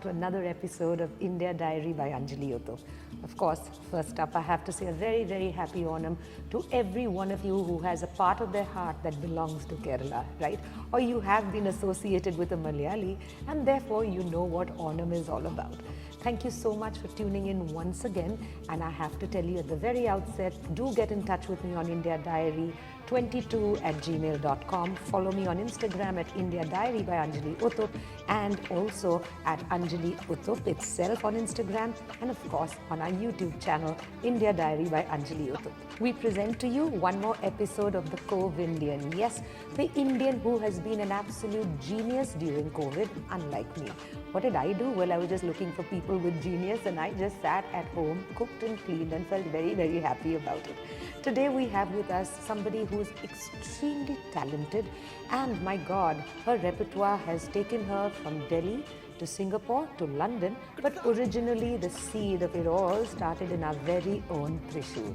to another episode of India Diary by Anjali Menon. Of course, first up, I have to say a very, very happy Onam to every one of you who has a part of their heart that belongs to Kerala, right? Or you have been associated with a Malayali and therefore you know what Onam is all about. Thank you so much for tuning in once again, and I have to tell you at the very outset, do get in touch with me on India Diary 22@gmail.com. Follow me on Instagram at India Diary by Anjali Menon, and also at Anjali Menon itself on Instagram, and of course on our YouTube channel India Diary by Anjali Menon. We present to you one more episode of the COVID-Indian. Yes, the Indian who has been an absolute genius during COVID, unlike me. What did I do? Well, I was just looking for people with genius, and I just sat at home, cooked and cleaned, and felt very, very happy about it. Today we have with us somebody who is extremely talented, and my God, her repertoire has taken her from Delhi to Singapore to London, but originally the seed of it all started in our very own Thrissur.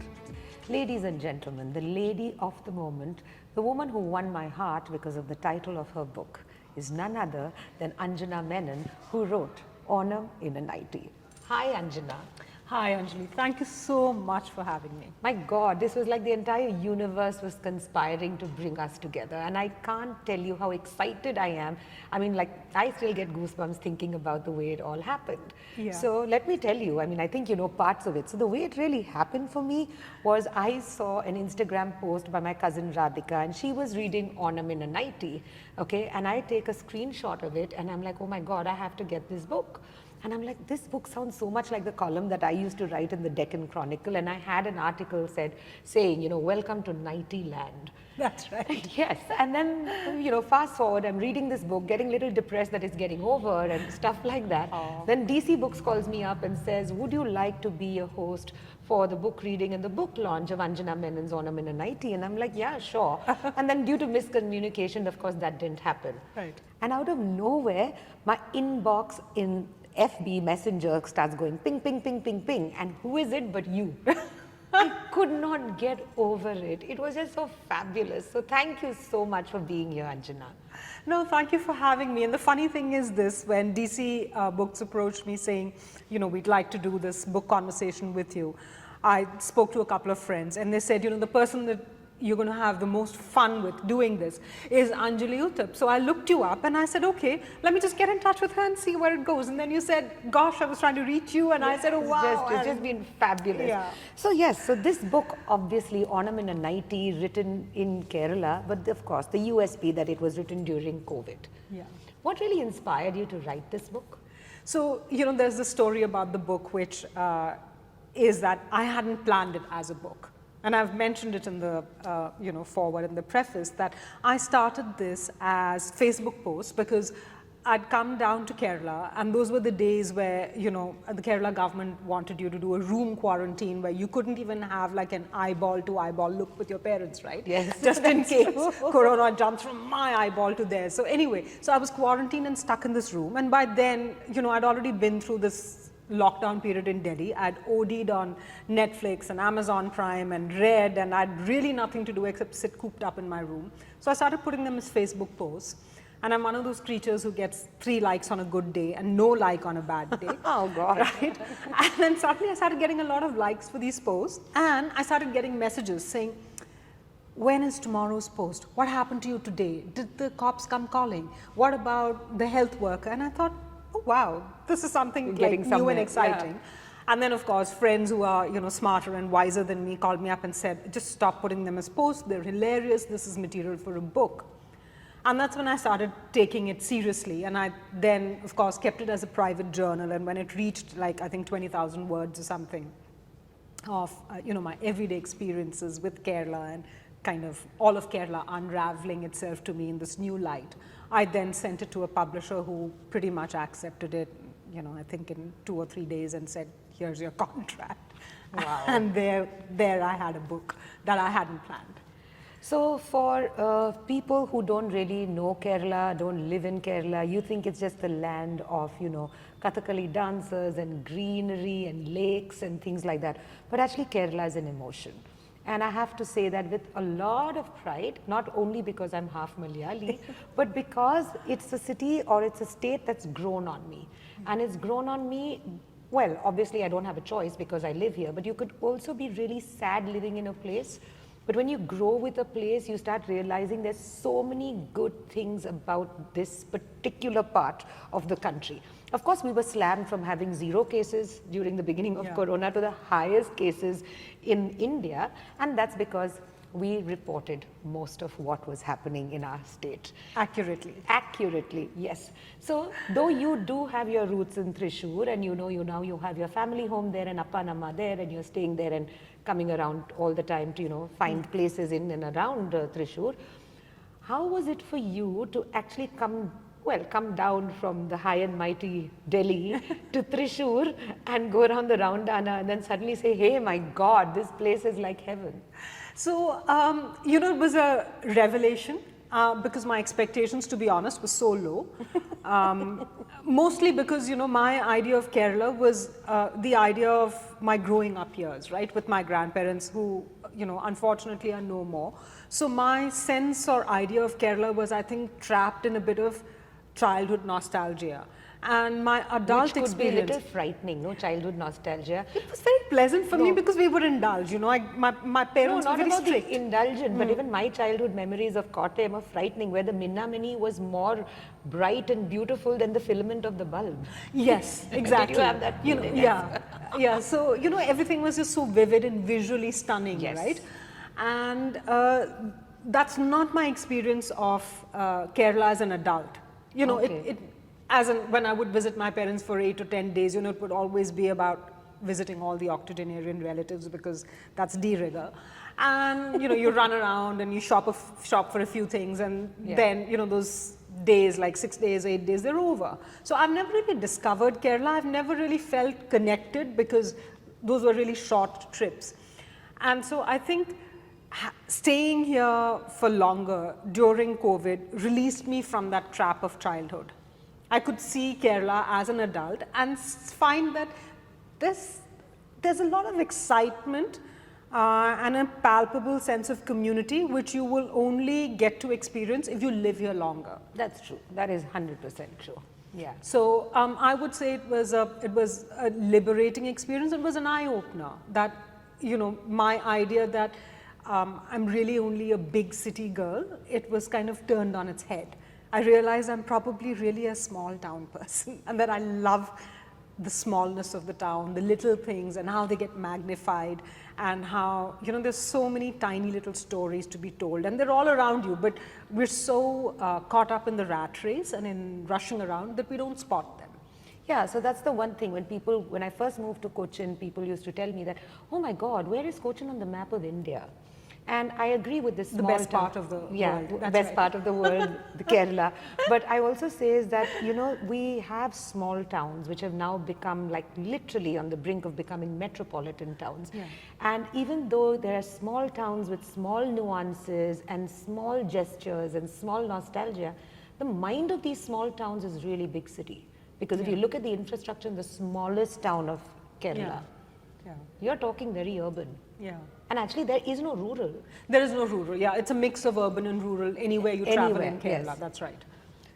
Ladies and gentlemen, the lady of the moment, the woman who won my heart because of the title of her book, is none other than Anjana Menon, who wrote Onam in a Nightie. Hi, Anjana. Hi, Anjali. Thank you so much for having me. My God, this was like the entire universe was conspiring to bring us together, and I can't tell you how excited I am. I mean, like, I still get goosebumps thinking about the way it all happened. Yeah. So let me tell you, I mean, I think you know parts of it. So the way it really happened for me was I saw an Instagram post by my cousin Radhika, and she was reading Onam in a Nightie, okay? And I take a screenshot of it, and I'm like, oh my God, I have to get this book. And I'm like, this book sounds so much like the column that I used to write in the Deccan Chronicle, and I had an article saying, you know, welcome to Nightie land. That's right. Yes, and then, you know, fast forward, I'm reading this book, getting a little depressed that it's getting over and stuff like that. Aww. Then DC Books calls me up and says, would you like to be a host for the book reading and the book launch of Anjana Menon's Onam in a Nightie? And I'm like, yeah, sure. And then due to miscommunication, of course, that didn't happen. Right. And out of nowhere, my inbox in FB Messenger starts going ping, ping, ping, ping, ping. And who is it but you? I could not get over it. It was just so fabulous. So thank you so much for being here, Anjana. No, thank you for having me. And the funny thing is this, when DC Books approached me saying, you know, we'd like to do this book conversation with you, I spoke to a couple of friends, and they said, you know, the person that you're going to have the most fun with doing this is Anjali Menon. So I looked you up and I said, okay, let me just get in touch with her and see where it goes. And then you said, gosh, I was trying to reach you, and I said, oh wow. It's just been fabulous. Yeah. So yes, so this book, obviously Onam in a Nightie, written in Kerala, but of course the USP that it was written during COVID. Yeah. What really inspired you to write this book? So, you know, there's the story about the book, which is that I hadn't planned it as a book. And I've mentioned it in the, you know, forward in the preface, that I started this as Facebook posts because I'd come down to Kerala, and those were the days where, you know, the Kerala government wanted you to do a room quarantine where you couldn't even have like an eyeball to eyeball look with your parents, right? Yes. Just in case Corona jumps from my eyeball to theirs. So anyway, so I was quarantined and stuck in this room, and by then, you know, I'd already been through this lockdown period in Delhi. I'd OD'd on Netflix and Amazon Prime and read, and I'd really nothing to do except sit cooped up in my room. So I started putting them as Facebook posts. And I'm one of those creatures who gets 3 likes on a good day and no like on a bad day. Oh God. Right? And then suddenly I started getting a lot of likes for these posts, and I started getting messages saying, when is tomorrow's post? What happened to you today? Did the cops come calling? What about the health worker? And I thought, oh wow, this is something like new and exciting. Yeah. And then of course, friends who are, you know, smarter and wiser than me called me up and said, just stop putting them as posts. They're hilarious. This is material for a book. And that's when I started taking it seriously. And I then, of course, kept it as a private journal. And when it reached like, I think 20,000 words or something of, you know, my everyday experiences with Kerala and kind of all of Kerala unraveling itself to me in this new light, I then sent it to a publisher who pretty much accepted it, you know, I think in 2 or 3 days, and said, here's your contract. Wow. And there I had a book that I hadn't planned. So for people who don't really know Kerala, don't live in Kerala, you think it's just the land of, you know, Kathakali dancers and greenery and lakes and things like that. But actually Kerala is an emotion. And I have to say that with a lot of pride, not only because I'm half Malayali, but because it's a city or it's a state that's grown on me. And it's grown on me, well, obviously I don't have a choice because I live here, but you could also be really sad living in a place. But when you grow with a place, you start realizing there's so many good things about this particular part of the country. Of course, we were slammed from having 0 cases during the beginning of Corona to the highest cases in India, and that's because we reported most of what was happening in our state. Accurately. Accurately, yes. So, though you do have your roots in Thrissur, and you have your family home there and Appa and Amma there, and you're staying there and coming around all the time to, find places in and around Thrissur, how was it for you to actually come down from the high and mighty Delhi to Thrissur and go around the Roundana and then suddenly say, hey, my God, this place is like heaven? So, it was a revelation because my expectations, to be honest, were so low. Mostly because, my idea of Kerala was the idea of my growing up years, right, with my grandparents who, unfortunately are no more. So my sense or idea of Kerala was, I think, trapped in a bit of childhood nostalgia. And my adult Which could experience be a little frightening, no? Childhood nostalgia. It was very pleasant for me because we were indulged, my parents No, were not very about strict. the indulgent, but even my childhood memories of Kottayam are frightening, where the Minnamini was more bright and beautiful than the filament of the bulb. Yes, exactly. Did you have that feeling? Yeah. So, everything was just so vivid and visually stunning, Yes. right? And that's not my experience of Kerala as an adult. Okay. When I would visit my parents for 8 or 10 days, it would always be about visiting all the octogenarian relatives because that's de rigueur. And, you run around and you shop for a few things and then, those days, like 6 days, 8 days, they're over. So I've never really discovered Kerala. I've never really felt connected because those were really short trips. And so I think staying here for longer during COVID released me from that trap of childhood. I could see Kerala as an adult and find that there's a lot of excitement and a palpable sense of community which you will only get to experience if you live here longer. That's true. That is 100% true. Yeah. So I would say it was a liberating experience. It was an eye opener that my idea that I'm really only a big city girl, it was kind of turned on its head. I realized I'm probably really a small town person and that I love the smallness of the town, the little things and how they get magnified and how, there's so many tiny little stories to be told and they're all around you, but we're so caught up in the rat race and in rushing around that we don't spot them. Yeah, so that's the one thing when I first moved to Cochin, people used to tell me that, oh my God, where is Cochin on the map of India? And I agree with this small best part of the world. The best part of the world, the Kerala. But I also say is that, we have small towns which have now become like literally on the brink of becoming metropolitan towns. Yeah. And even though there are small towns with small nuances and small gestures and small nostalgia, the mind of these small towns is really big city. Because if you look at the infrastructure in the smallest town of Kerala, you're talking very urban. Yeah. And actually there is no rural. There is no rural, it's a mix of urban and rural anywhere you travel in Kerala, yes. That's right.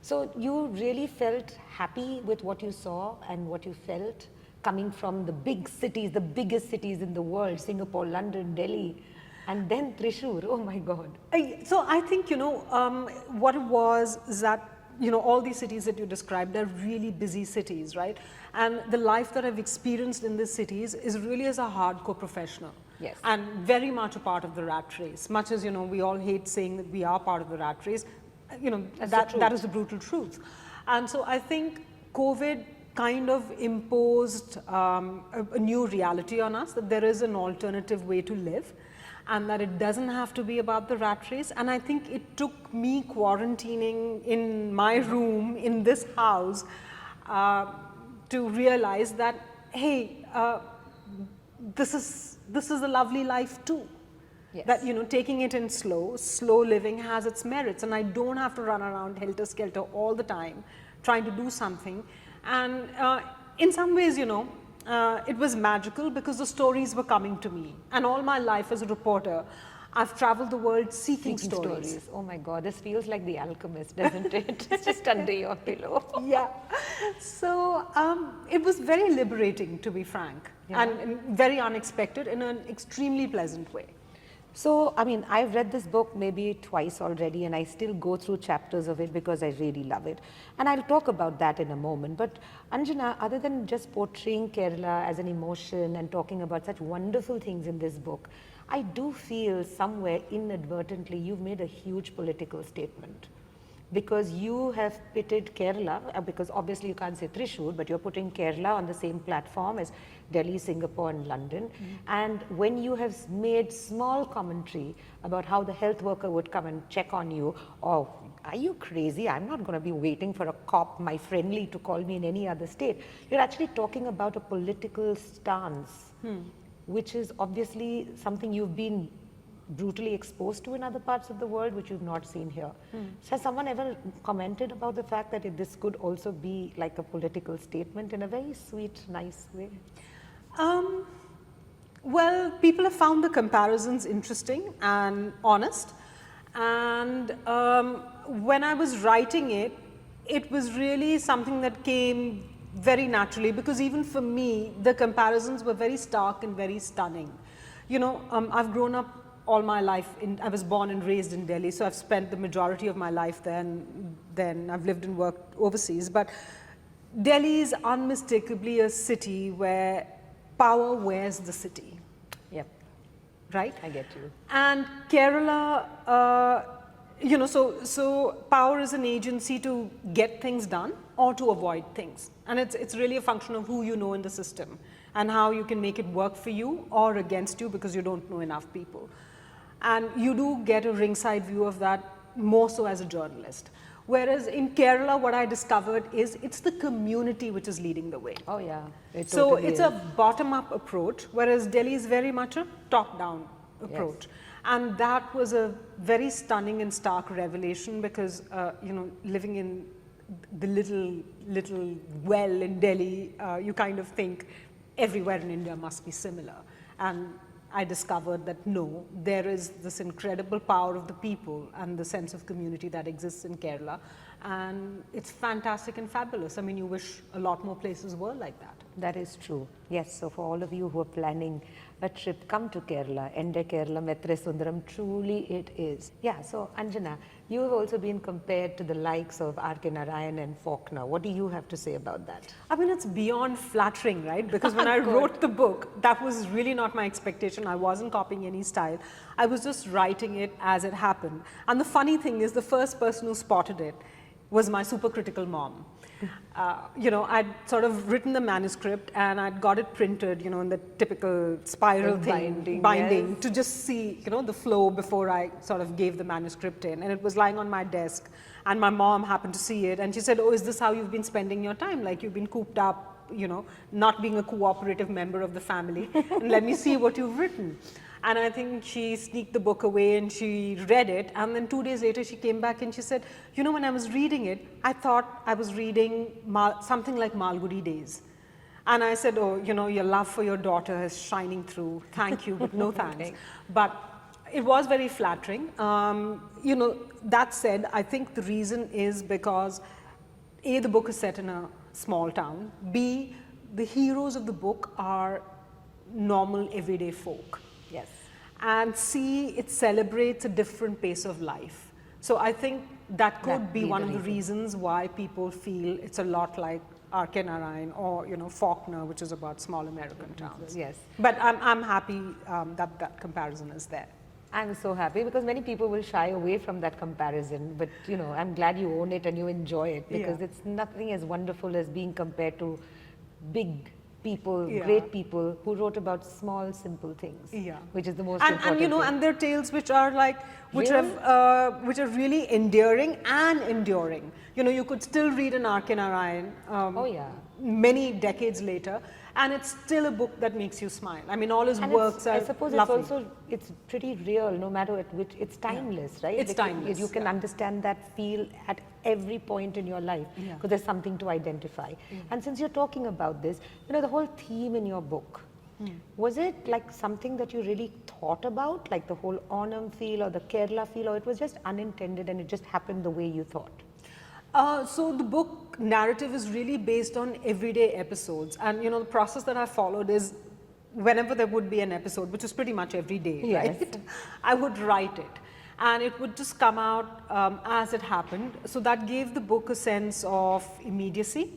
So you really felt happy with what you saw and what you felt coming from the big cities, the biggest cities in the world, Singapore, London, Delhi, and then Thrissur, oh my God. So I think, what it was is that, all these cities that you described are really busy cities, right? And the life that I've experienced in these cities is really as a hardcore professional. Yes. And very much a part of the rat race. Much as, we all hate saying that we are part of the rat race, that is the brutal truth. And so I think COVID kind of imposed a new reality on us, that there is an alternative way to live and that it doesn't have to be about the rat race. And I think it took me quarantining in my room in this house to realize that, hey, this is a lovely life too. Yes. That, taking it in slow living has its merits and I don't have to run around helter-skelter all the time trying to do something. And in some ways, it was magical because the stories were coming to me. And all my life as a reporter, I've traveled the world seeking stories. Oh my God, this feels like The Alchemist, doesn't it? It's just under your pillow. Yeah. So it was very liberating, to be frank, Yeah. and very unexpected in an extremely pleasant way. So, I mean, I've read this book maybe twice already, and I still go through chapters of it because I really love it. And I'll talk about that in a moment. But Anjana, other than just portraying Kerala as an emotion and talking about such wonderful things in this book, I do feel somewhere inadvertently you've made a huge political statement. Because you have pitted Kerala, because obviously you can't say Thrissur, but you're putting Kerala on the same platform as Delhi, Singapore and London. And when you have made small commentary about how the health worker would come and check on you, or are you crazy? I'm not going to be waiting for a cop, my friendly, to call me in any other state. You're actually talking about a political stance, which is obviously something you've been brutally exposed to in other parts of the world, which you've not seen here. So has someone ever commented about the fact that this could also be like a political statement in a very sweet, nice way? Well, people have found the comparisons interesting and honest. And when I was writing it, it was really something that came very naturally, because even for me, the comparisons were very stark and very stunning. You know, I've grown up all my life, I was born and raised in Delhi, so I've spent the majority of my life there, and then I've lived and worked overseas. But Delhi is unmistakably a city where power wears the city. Yep, Right? I get you. And Kerala, you know, so power is an agency to get things done or to avoid things. And it's really a function of who you know in the system and how you can make it work for you or against you because you don't know enough people. And you do get a ringside view of that more so as a journalist. Whereas in Kerala, what I discovered is it's the community which is leading the way. Oh yeah, it So totally it's is. a bottom-up approach, whereas Delhi is very much a top-down approach. And that was a very stunning and stark revelation because, you know, living in the little well in Delhi, you kind of think everywhere in India must be similar. And I discovered that no, there is this incredible power of the people and the sense of community that exists in Kerala. And it's fantastic and fabulous. I mean, you wish a lot more places were like that. That is true. Yes, so for all of you who are planning a trip, come to Kerala. Ende Kerala Metre Sundaram, truly it is. Yeah, so Anjana, you have also been compared to the likes of R.K. Narayan and Faulkner. What do you have to say about that? I mean, it's beyond flattering, right? Because when I wrote the book, that was really not my expectation. I wasn't copying any style. I was just writing it as it happened. And the funny thing is, the first person who spotted it was my super critical mom. You know, I'd sort of written the manuscript and I'd got it printed, you know, in the typical spiral thing, binding yes. to just see, you know, the flow before I sort of gave the manuscript in. And it was lying on my desk and my mom happened to see it and she said, oh, is this how you've been spending your time? Like you've been cooped up, you know, not being a cooperative member of the family. And let me see what you've written. And I think she sneaked the book away and she read it. And then 2 days later, she came back and she said, you know, when I was reading it, I thought I was reading something like Malgudi Days. And I said, oh, you know, your love for your daughter is shining through. Thank you, but no thanks. But it was very flattering. You know, that said, I think the reason is because A, the book is set in a small town. B, the heroes of the book are normal, everyday folk. Yes. And C, it celebrates a different pace of life. So I think that could be one of the reasons why people feel it's a lot like R.K. Narayan or, you know, Faulkner, which is about small American towns. Yes. But I'm happy that that comparison is there. I'm so happy because many people will shy away from that comparison, but you know, I'm glad you own it and you enjoy it because it's nothing as wonderful as being compared to big people, great people who wrote about small, simple things, which is the most important and you know, thing. and they're tales which are like, which are really endearing and enduring. You know, you could still read an R.K. Narayan many decades later, and it's still a book that makes you smile. I mean, all his And works are I suppose lovely. it's also, it's pretty real, no matter at which, it's timeless, right? It's Because timeless, You can understand that feel at every point in your life, Yeah. because there's something to identify. And since you're talking about this, the whole theme in your book, was it like something that you really thought about, like the whole Onam feel or the Kerala feel, or it was just unintended and it just happened the way you thought? So the book narrative is really based on everyday episodes, and the process that I followed is whenever there would be an episode, which is pretty much every day, Yes. right? I would write it, and it would just come out as it happened. So that gave the book a sense of immediacy,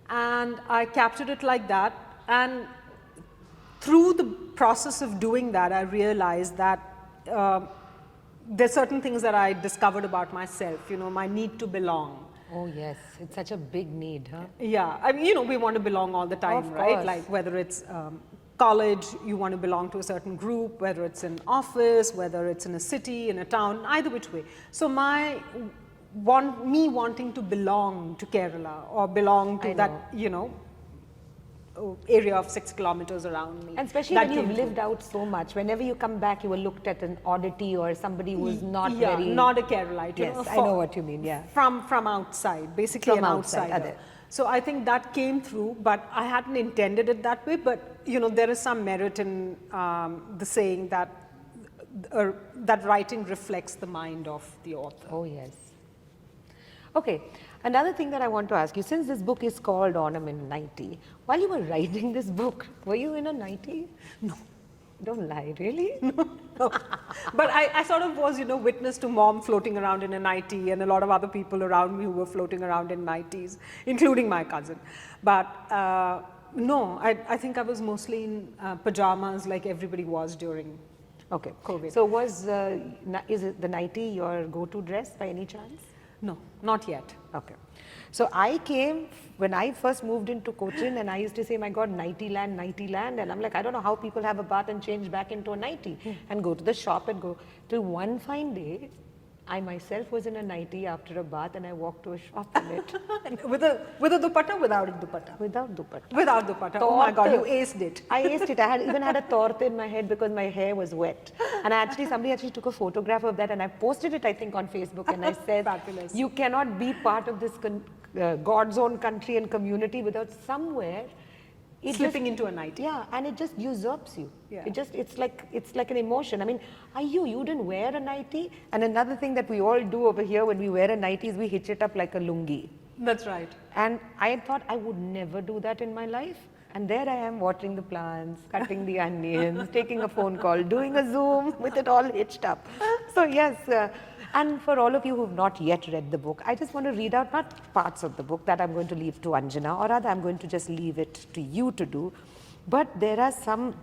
and I captured it like that. And through the process of doing that, I realized that there's certain things that I discovered about myself, my need to belong. Oh yes, it's such a big need, huh? Yeah, I mean, we want to belong all the time, Of right? course. Like whether it's college, you want to belong to a certain group, whether it's an office, whether it's in a city, in a town, either which way. So me wanting to belong to Kerala or belong to that, area of 6 kilometers around me. And especially that when you've came through. lived out so much, whenever you come back, you were looked at an oddity or somebody who's not Yeah, very... not a Keralite. Yes, I know what you mean, yeah. From outside, basically From an outside, outsider. other. So I think that came through, but I hadn't intended it that way. But there is some merit in the saying that that writing reflects the mind of the author. Oh yes. Okay, another thing that I want to ask you, since this book is called Onam in Nightie, while you were writing this book, were you in a nightie? No. Don't lie, really? No. But I sort of was, witness to mom floating around in a nightie and a lot of other people around me who were floating around in nighties, including my cousin. But no, I think I was mostly in pajamas like everybody was during Okay. COVID. So is it the nightie your go-to dress by any chance? No, not yet. Okay. So I came, when I first moved into Cochin, and I used to say, my God, nightie land, and I'm like, I don't know how people have a bath and change back into a nightie and go to the shop and go. Till one fine day, I myself was in a nightie after a bath and I walked to a shop in it. With a dupatta, without a dupatta? Without dupatta. Without dupatta. Oh my God, you aced it. I aced it. I even had a torte in my head because my hair was wet. And somebody actually took a photograph of that and I posted it, I think, on Facebook, and I said, Fabulous. you cannot be part of this God's own country and community without somewhere Slipping into a nightie. Yeah, and it just usurps you. Yeah. It's like an emotion. I mean, you didn't wear a nightie? And another thing that we all do over here when we wear a nightie is we hitch it up like a lungi. That's right. And I thought I would never do that in my life. And there I am watering the plants, cutting the onions, taking a phone call, doing a Zoom with it all hitched up. So yes, and for all of you who've not yet read the book, I just want to read out not parts of the book that I'm going to leave to Anjana, or rather I'm going to just leave it to you to do. But there are some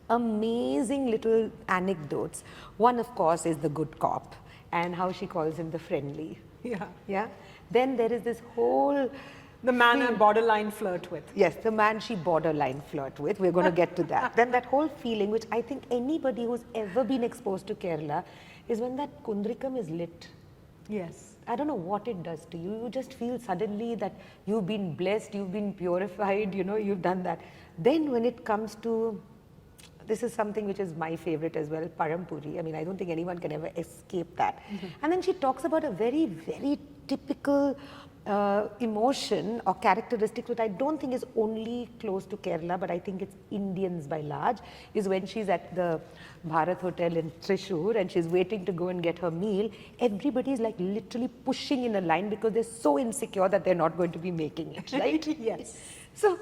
amazing little anecdotes. One, of course, is the good cop and how she calls him the friendly. Yeah. Yeah. Then there is this whole... The man I borderline flirt with. Yes, the man she borderline flirt with. We're going to get to that. Then that whole feeling, which I think anybody who's ever been exposed to Kerala, is when that kundrikam is lit. Yes. I don't know what it does to you. You just feel suddenly that you've been blessed, you've been purified, you've done that. Then when it comes to, this is something which is my favorite as well, parampuri. I mean, I don't think anyone can ever escape that. And then she talks about a very, very typical emotion or characteristic which I don't think is only close to Kerala, but I think it's Indians by large, is when she's at the Bharat Hotel in Thrissur and she's waiting to go and get her meal. Everybody's like literally pushing in a line because they're so insecure that they're not going to be making it, right? Yes. So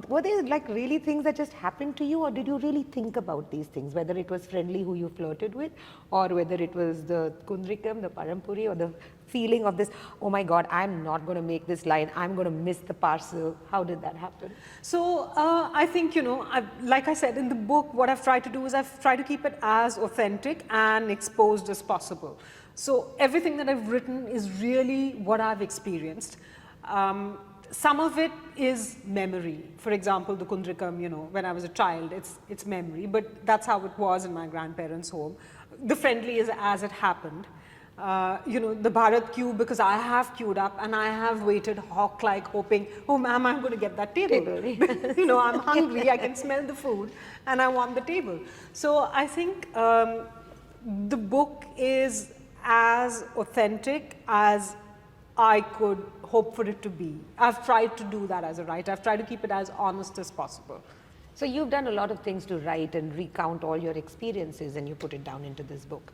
were they like really things that just happened to you, or did you really think about these things, whether it was friendly who you flirted with, or whether it was the kundrikam, the parampuri, or the feeling of this, oh my God, I'm not going to make this line, I'm going to miss the parcel? How did that happen? So I think, like I said in the book, what I've tried to do is I've tried to keep it as authentic and exposed as possible. So everything that I've written is really what I've experienced. Some of it is memory. For example, the kundrikam, when I was a child, it's memory, but that's how it was in my grandparents' home. The friendly is as it happened. the Bharat queue, because I have queued up and I have waited hawk-like, hoping, oh ma'am, I'm going to get that table. I'm hungry, I can smell the food and I want the table. So I think the book is as authentic as I could hope for it to be. I've tried to do that as a writer. I've tried to keep it as honest as possible. So you've done a lot of things to write and recount all your experiences, and you put it down into this book.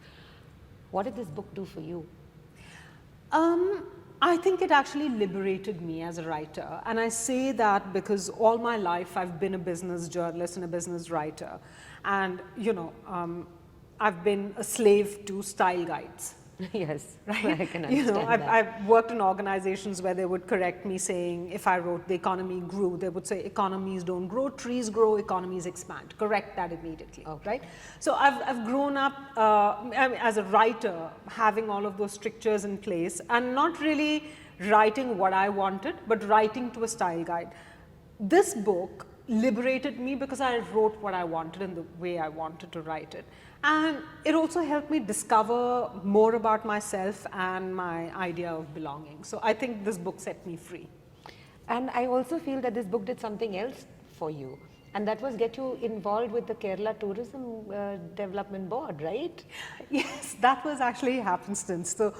What did this book do for you? I think it actually liberated me as a writer. And I say that because all my life I've been a business journalist and a business writer. And, I've been a slave to style guides. Yes, right? I can understand that. I've worked in organizations where they would correct me saying, if I wrote the economy grew, they would say economies don't grow, trees grow, economies expand. Correct that immediately, right? So I've grown up as a writer, having all of those strictures in place and not really writing what I wanted, but writing to a style guide. This book liberated me because I wrote what I wanted in the way I wanted to write it. And it also helped me discover more about myself and my idea of belonging. So I think this book set me free. And I also feel that this book did something else for you, and that was get you involved with the Kerala Tourism Development Board, right? Yes, that was actually happenstance. So,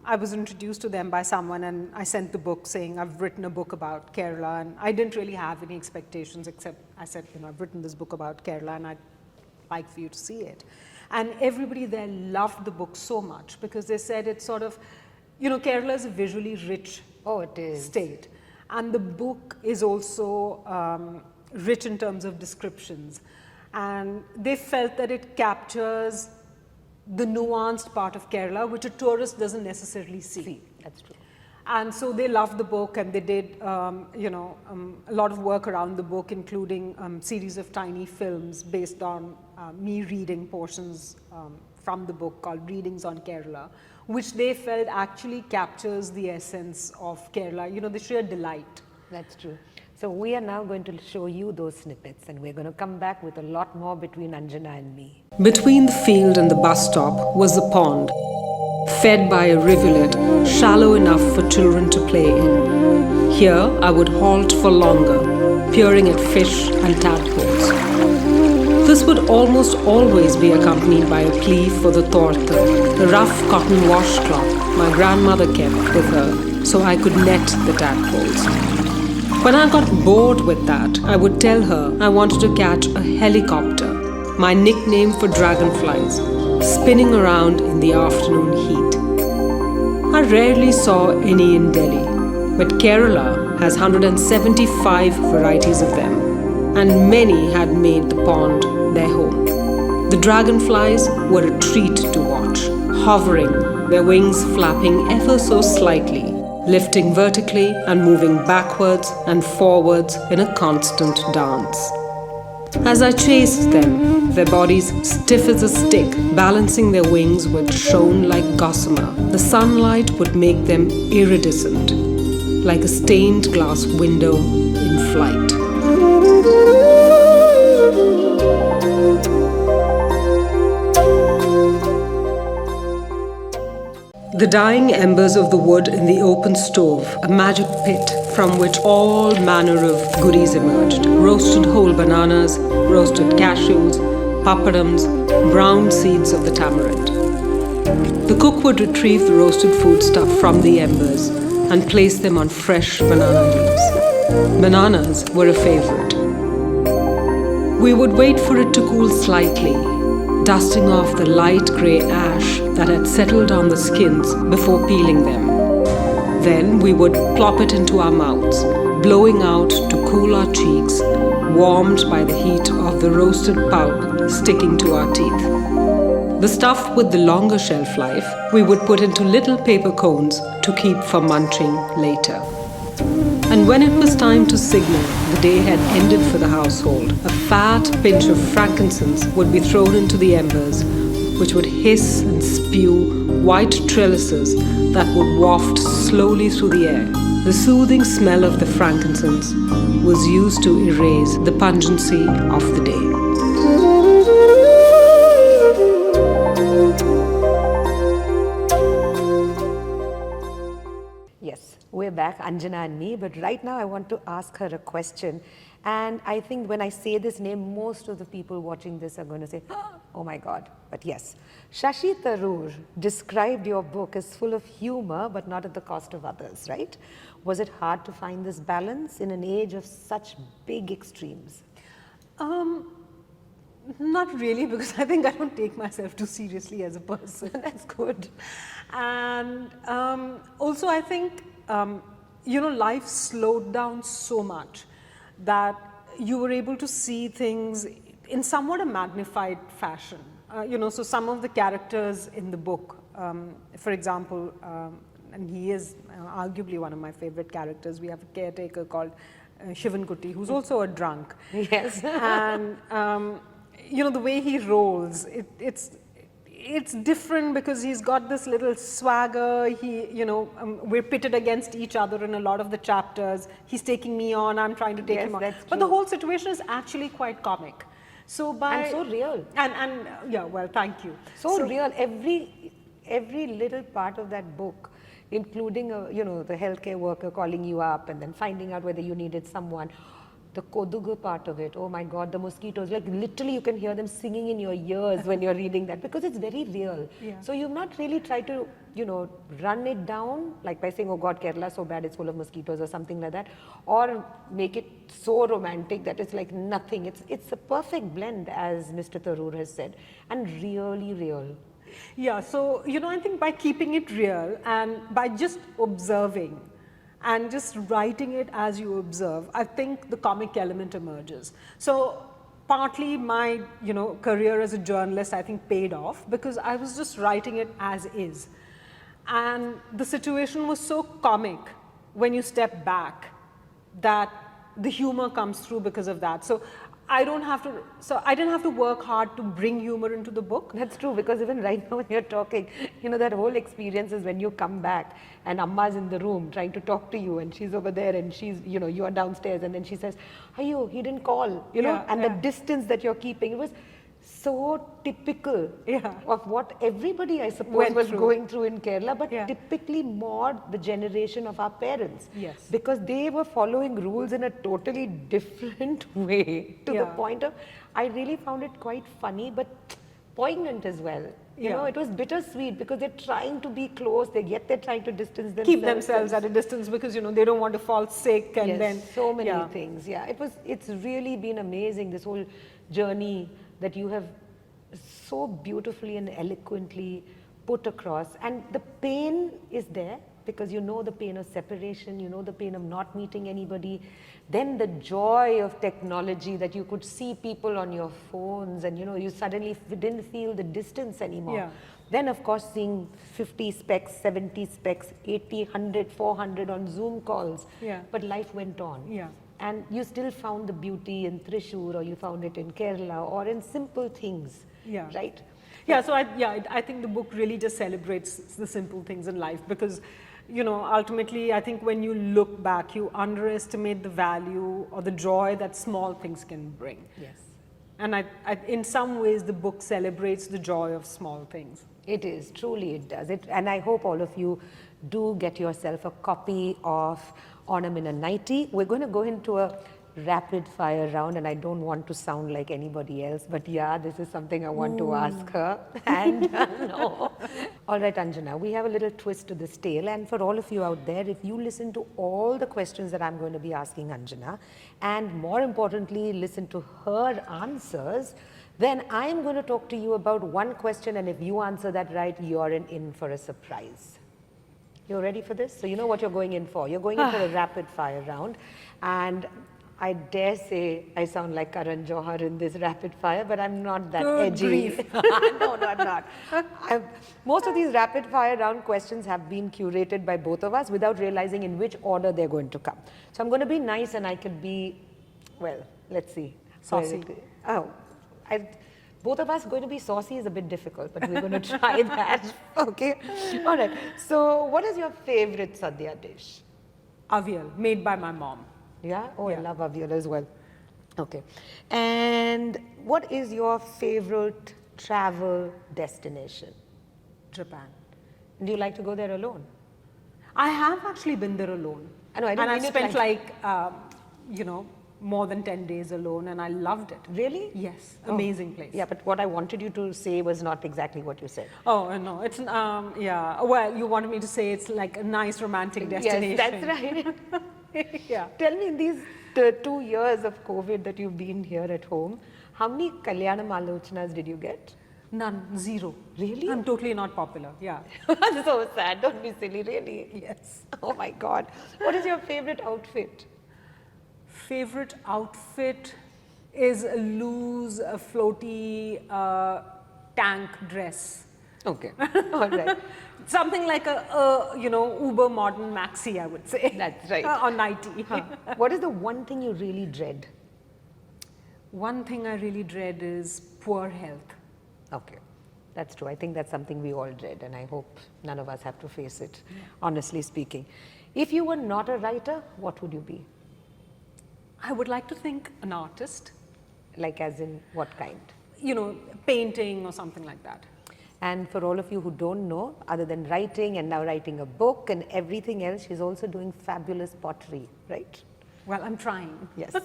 I was introduced to them by someone and I sent the book saying, I've written a book about Kerala, and I didn't really have any expectations except I said, I've written this book about Kerala and I'd like for you to see it. And everybody there loved the book so much because they said it's sort of, Kerala is a visually rich state. And the book is also rich in terms of descriptions. And they felt that it captures the nuanced part of Kerala, which a tourist doesn't necessarily see. That's true. And so they loved the book, and they did, a lot of work around the book, including series of tiny films based on me reading portions from the book called Readings on Kerala, which they felt actually captures the essence of Kerala, the sheer delight. That's true. So we are now going to show you those snippets, and we're going to come back with a lot more between Anjana and me. Between the field and the bus stop was the pond, fed by a rivulet shallow enough for children to play in. Here I would halt for longer, peering at fish and tadpoles. This would almost always be accompanied by a plea for the torta, the rough cotton washcloth my grandmother kept with her so I could net the tadpoles. When I got bored with that, I would tell her I wanted to catch a helicopter, my nickname for dragonflies, spinning around in the afternoon heat. I rarely saw any in Delhi, but Kerala has 175 varieties of them, and many had made the pond their home. The dragonflies were a treat to watch, hovering, their wings flapping ever so slightly, lifting vertically and moving backwards and forwards in a constant dance. As I chased them, their bodies stiff as a stick, balancing their wings which shone like gossamer, the sunlight would make them iridescent, like a stained glass window in flight. The dying embers of the wood in the open stove, a magic pit from which all manner of goodies emerged. Roasted whole bananas, roasted cashews, papadums, browned seeds of the tamarind. The cook would retrieve the roasted foodstuff from the embers and place them on fresh banana leaves. Bananas were a favorite. We would wait for it to cool slightly, dusting off the light grey ash that had settled on the skins before peeling them. Then we would plop it into our mouths, blowing out to cool our cheeks, warmed by the heat of the roasted pulp sticking to our teeth. The stuff with the longer shelf life we would put into little paper cones to keep for munching later. And when it was time to signal the day had ended for the household, a fat pinch of frankincense would be thrown into the embers, which would hiss and spew white trellises that would waft slowly through the air. The soothing smell of the frankincense was used to erase the pungency of the day. We're back, Anjana and me, but right now I want to ask her a question. And I think when I say this name, most of the people watching this are going to say, oh my God. But yes, Shashi Tharoor described your book as full of humor, but not at the cost of others, right? Was it hard to find this balance in an age of such big extremes? Not really, because I think I don't take myself too seriously as a person. That's good. And also I think, you know, life slowed down so much that you were able to see things in somewhat a magnified fashion. You know, so some of the characters in the book, for example, and he is arguably one of my favorite characters. We have a caretaker called Shivan Kuti, who's also a drunk. Yes. And you know, the way he rolls, it's different because he's got this little swagger. He, you know, we're pitted against each other in a lot of the chapters. He's taking me on, I'm trying to take him on. That's but the true. whole situation is actually quite comic. So by And so real. And yeah, well, thank you. So real. Every little part of that book, including you know, the healthcare worker calling you up and then finding out whether you needed someone. The kodugu part of it, oh my God, the mosquitoes, like literally you can hear them singing in your ears when you're reading that because it's very real. Yeah. So you've not really tried to, you know, run it down like by saying, oh God, Kerala is so bad, it's full of mosquitoes or something like that, or make it so romantic that it's like nothing. It's a perfect blend, as Mr. Tharoor has said, and really real. Yeah, so, you know, I think by keeping it real and by just observing and just writing it as you observe, I think the comic element emerges. So partly my, you know, career as a journalist, I think paid off because I was just writing it as is. And the situation was so comic when you step back that the humor comes through because of that. So I didn't have to work hard to bring humor into the book. That's true, because even right now when you're talking, you know, that whole experience is when you come back and Amma's in the room trying to talk to you and she's over there and she's, you know, you are downstairs and then she says, Ayo, he didn't call, you know, and the distance that you're keeping, it was so typical of what everybody, I suppose, was going through in Kerala, but typically more the generation of our parents. Yes. Because they were following rules in a totally different way to the point of, I really found it quite funny, but poignant as well. You know, it was bittersweet because they're trying to be close, yet they're trying to distance themselves. Keep themselves at a distance because, you know, they don't want to fall sick and then... so many things. Yeah, it's really been amazing, this whole journey that you have so beautifully and eloquently put across. And the pain is there because you know the pain of separation, you know the pain of not meeting anybody. Then the joy of technology that you could see people on your phones and, you know, you suddenly didn't feel the distance anymore. Yeah. Then of course seeing 50 specs, 70 specs, 80, 100, 400 on Zoom calls. But life went on. And you still found the beauty in Thrissur, or you found it in Kerala, or in simple things, right? Yeah, so I think the book really just celebrates the simple things in life because, you know, ultimately I think when you look back, you underestimate the value or the joy that small things can bring. Yes. And in some ways the book celebrates the joy of small things. It is, truly it does. And I hope all of you do get yourself a copy of Onam in a Nightie. We're going to go into a rapid fire round and I don't want to sound like anybody else, but yeah, this is something I want to ask her. And no. All right, Anjana, we have a little twist to this tale, and for all of you out there, if you listen to all the questions that I'm going to be asking Anjana, and more importantly, listen to her answers, then I'm going to talk to you about one question, and if you answer that right, you're in for a surprise. You're ready for this? So you know what you're going in for. You're going in for a rapid fire round, and I dare say I sound like Karan Johar in this rapid fire, but I'm not that edgy. No, I'm not. Most of these rapid fire round questions have been curated by both of us without realizing in which order they're going to come. So I'm going to be nice and I could be, well, let's see. Saucy. Both of us going to be saucy is a bit difficult, but we're going to try that. Okay. All right. So what is your favorite sadhya dish? Avial, made by my mom. Yeah? Oh, I love avial as well. Okay. And what is your favorite travel destination? Japan. Do you like to go there alone? I have actually been there alone. I know, I didn't and I've mean it spent like- you know, more than 10 days alone, and I loved it. Really? Yes, amazing place. Yeah, but what I wanted you to say was not exactly what you said. Oh, no, it's, yeah, well, you wanted me to say it's like a nice romantic destination. Yes, that's right. Yeah. Tell me, in these 2 years of COVID that you've been here at home, how many Kalyanam Alochanas did you get? None, zero. Really? I'm totally not popular, yeah. So sad, don't be silly, really. Yes. Oh my God. What is your favorite outfit? Favorite outfit is a loose, floaty tank dress. Okay, all right. Something like a you know, uber modern maxi, I would say. That's right. Or nightie. What is the one thing you really dread? One thing I really dread is poor health. Okay, that's true. I think that's something we all dread, and I hope none of us have to face it, honestly speaking. If you were not a writer, what would you be? I would like to think an artist, Like, as in what kind? you know, painting or something like that. And for all of you who don't know, other than writing and now writing a book and everything else, she's also doing fabulous pottery, right? Well, I'm trying. Yes.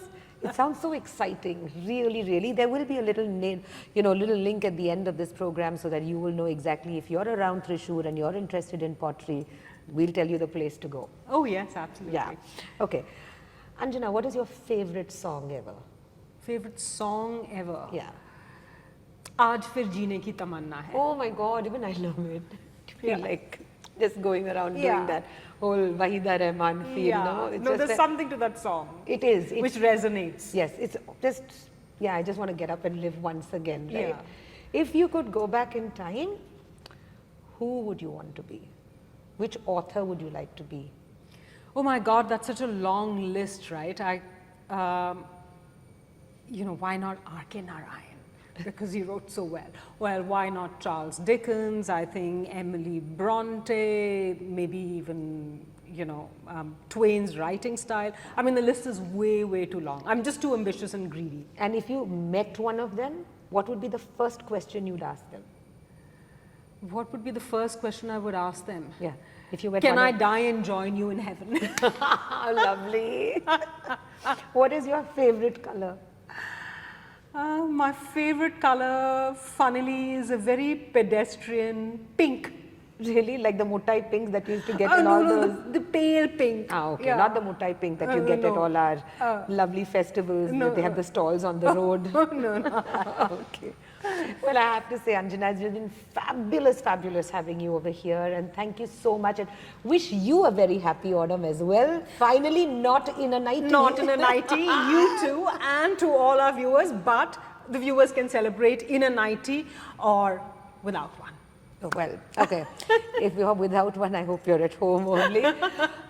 It sounds so exciting, really, really. There will be a little, little link at the end of this program so that you will know exactly if you're around Thrissur and you're interested in pottery, we'll tell you the place to go. Oh, yes, absolutely. Yeah. Okay. Anjana, what is your favorite song ever? Favorite song ever? Yeah. Aaj fir jeene ki tamanna hai. Oh my God, even I love it. I feel like just going around Yeah. doing that whole Wahida Rahman feel, no? It's no, just there's something to that song. It is. Which resonates. Yes, it's just, yeah, I just want to get up and live once again, right? Yeah. If you could go back in time, who would you want to be? Which author would you like to be? Oh my God, that's such a long list, right? You know, why not R.K. Narayan? Because he wrote so well. Well, why not Charles Dickens? I think Emily Bronte, maybe even, you know, Twain's writing style. I mean, the list is way, way too long. I'm just too ambitious and greedy. And if you met one of them, what would be the first question you'd ask them? What would be the first question I would ask them? Yeah. If you met Can one I of- die and join you in heaven? Lovely. What is your favorite color? My favorite color, funnily, is a very pedestrian pink. Really? Like the mutai pinks that you used to get in no, all no, those... the pale pink. Ah, okay. Yeah. Not the mutai pink that you get at no. all our lovely festivals. no, That they have the stalls on the road. No, no. Okay. Well, I have to say, Anjana, it's been fabulous, fabulous having you over here. And thank you so much. And wish you a very happy Onam as well. Finally, not in a nightie. Not in a nightie, you too, and to all our viewers, but the viewers can celebrate in a nightie or without one. Oh, well, okay. If you're without one, I hope you're at home only.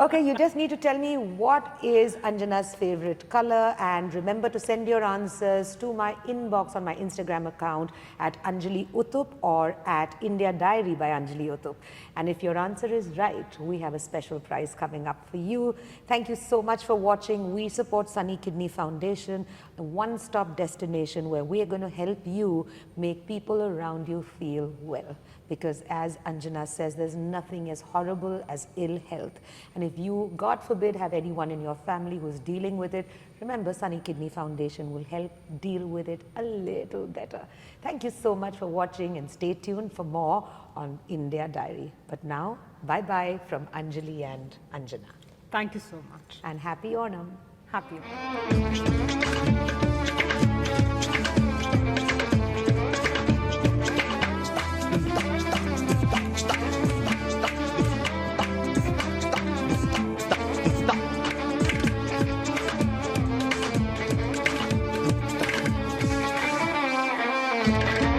Okay, you just need to tell me what is Anjana's favorite color, and remember to send your answers to my inbox on my Instagram account at Anjali Uthup or at India Diary by Anjali Uthup. And if your answer is right, we have a special prize coming up for you. Thank you so much for watching. We support Sunny Kidney Foundation, a one-stop destination where we are going to help you make people around you feel well. Because as Anjana says, there's nothing as horrible as ill health. And if you, God forbid, have anyone in your family who's dealing with it, remember Sunny Kidney Foundation will help deal with it a little better. Thank you so much for watching, and stay tuned for more on India Diary. But now, bye-bye from Anjali and Anjana. Thank you so much. And happy Onam. Happy. Stop.